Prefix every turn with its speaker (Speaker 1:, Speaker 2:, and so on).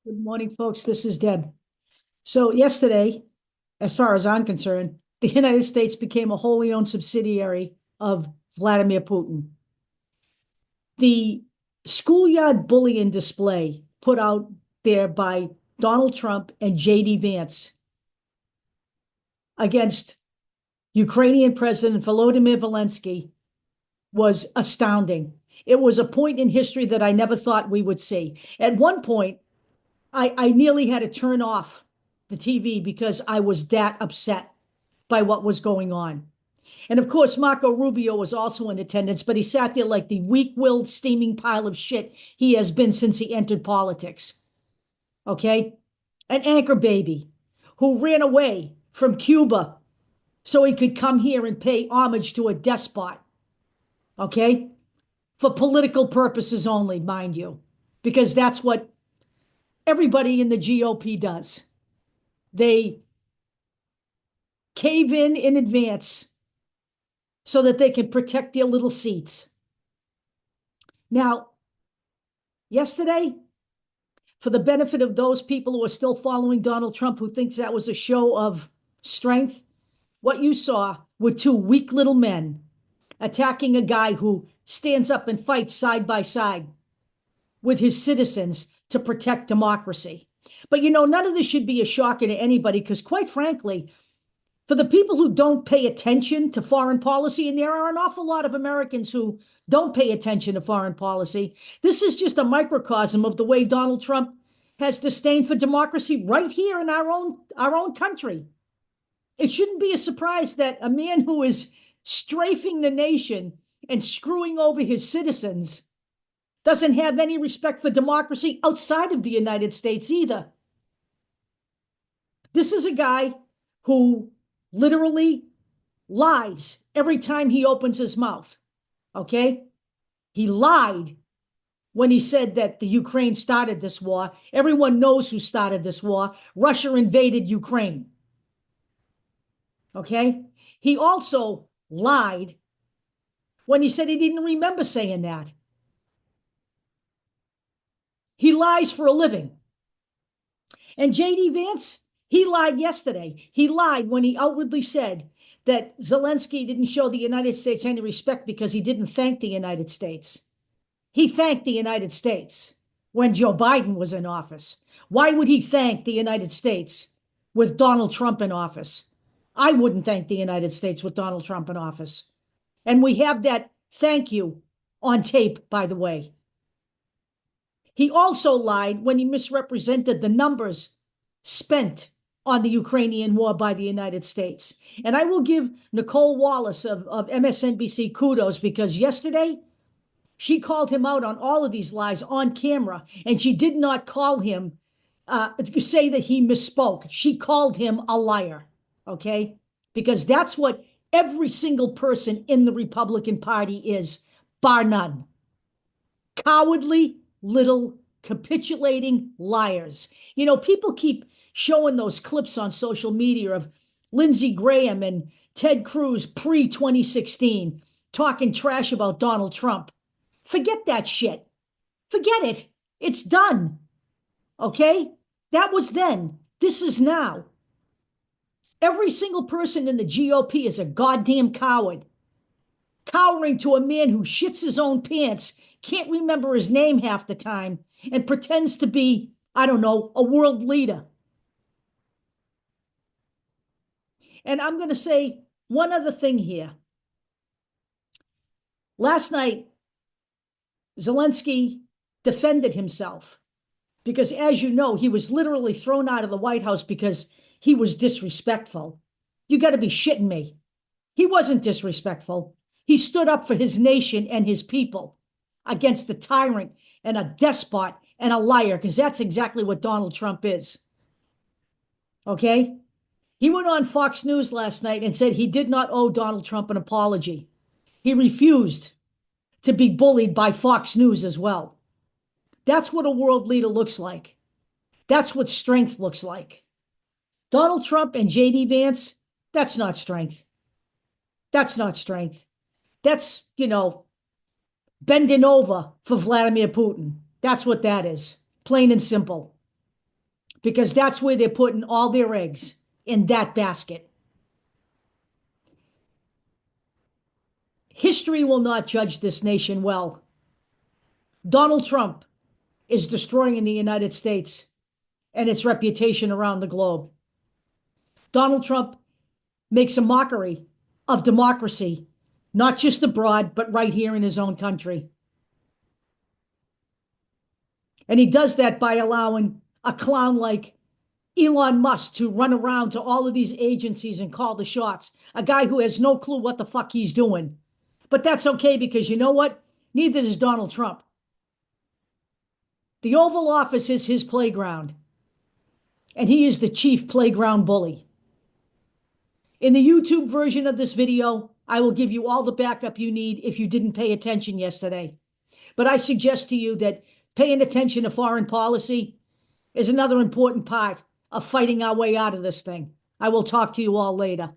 Speaker 1: Good morning, folks. This is Deb. So yesterday, as far as I'm concerned, the United States became a wholly owned subsidiary of Vladimir Putin. The schoolyard bullying display put out there by Donald Trump and J.D. Vance against Ukrainian President Volodymyr Zelenskyy was astounding. It was a point in history that I never thought we would see. At one point, I nearly had to turn off the TV because I was that upset by what was going on. And of course, Marco Rubio was also in attendance, but he sat there like the weak-willed, steaming pile of shit he has been since he entered politics. Okay? An anchor baby who ran away from Cuba so he could come here and pay homage to a despot. Okay? For political purposes only, mind you, because that's what everybody in the GOP does. They cave in advance so that they can protect their little seats. Now, yesterday, for the benefit of those people who are still following Donald Trump, who thinks that was a show of strength, what you saw were two weak little men attacking a guy who stands up and fights side by side with his citizens to protect democracy. But none of this should be a shocker to anybody because, quite frankly, for the people who don't pay attention to foreign policy, and there are an awful lot of Americans who don't pay attention to foreign policy, this is just a microcosm of the way Donald Trump has disdain for democracy right here in our own country. It shouldn't be a surprise that a man who is strafing the nation and screwing over his citizens doesn't have any respect for democracy outside of the United States either. This is a guy who literally lies every time he opens his mouth. Okay? He lied when he said that the Ukraine started this war. Everyone knows who started this war. Russia invaded Ukraine. Okay? He also lied when he said he didn't remember saying that. He lies for a living. And J.D. Vance, he lied yesterday. He lied when he outwardly said that Zelenskyy didn't show the United States any respect because he didn't thank the United States. He thanked the United States when Joe Biden was in office. Why would he thank the United States with Donald Trump in office? I wouldn't thank the United States with Donald Trump in office. And we have that thank you on tape, by the way. He also lied when he misrepresented the numbers spent on the Ukrainian war by the United States. And I will give Nicole Wallace of MSNBC kudos because yesterday she called him out on all of these lies on camera, and she did not call him, say that he misspoke. She called him a liar, okay? Because that's what every single person in the Republican Party is, bar none. Cowardly little capitulating liars. People keep showing those clips on social media of Lindsey Graham and Ted Cruz pre-2016 talking trash about Donald Trump. Forget that shit. Forget it. It's done. Okay? That was then. This is now. Every single person in the GOP is a goddamn coward. Cowering to a man who shits his own pants, can't remember his name half the time, and pretends to be, I don't know, a world leader. And I'm going to say one other thing here. Last night, Zelenskyy defended himself because, as you know, he was literally thrown out of the White House because he was disrespectful. You got to be shitting me. He wasn't disrespectful. He stood up for his nation and his people against a tyrant and a despot and a liar, because that's exactly what Donald Trump is. Okay? He went on Fox News last night and said he did not owe Donald Trump an apology. He refused to be bullied by Fox News as well. That's what a world leader looks like. That's what strength looks like. Donald Trump and J.D. Vance, that's not strength. That's not strength. That's, bending over for Vladimir Putin. That's what that is. Plain and simple. because that's where they're putting all their eggs, in that basket. History will not judge this nation well. Donald Trump is destroying the United States and its reputation around the globe. Donald Trump makes a mockery of democracy, not just abroad, but right here in his own country. And he does that by allowing a clown like Elon Musk to run around to all of these agencies and call the shots. A guy who has no clue what the fuck he's doing. But that's okay, because you know what? Neither does Donald Trump. The Oval Office is his playground, and he is the chief playground bully. In the YouTube version of this video, I will give you all the backup you need if you didn't pay attention yesterday. But I suggest to you that paying attention to foreign policy is another important part of fighting our way out of this thing. I will talk to you all later.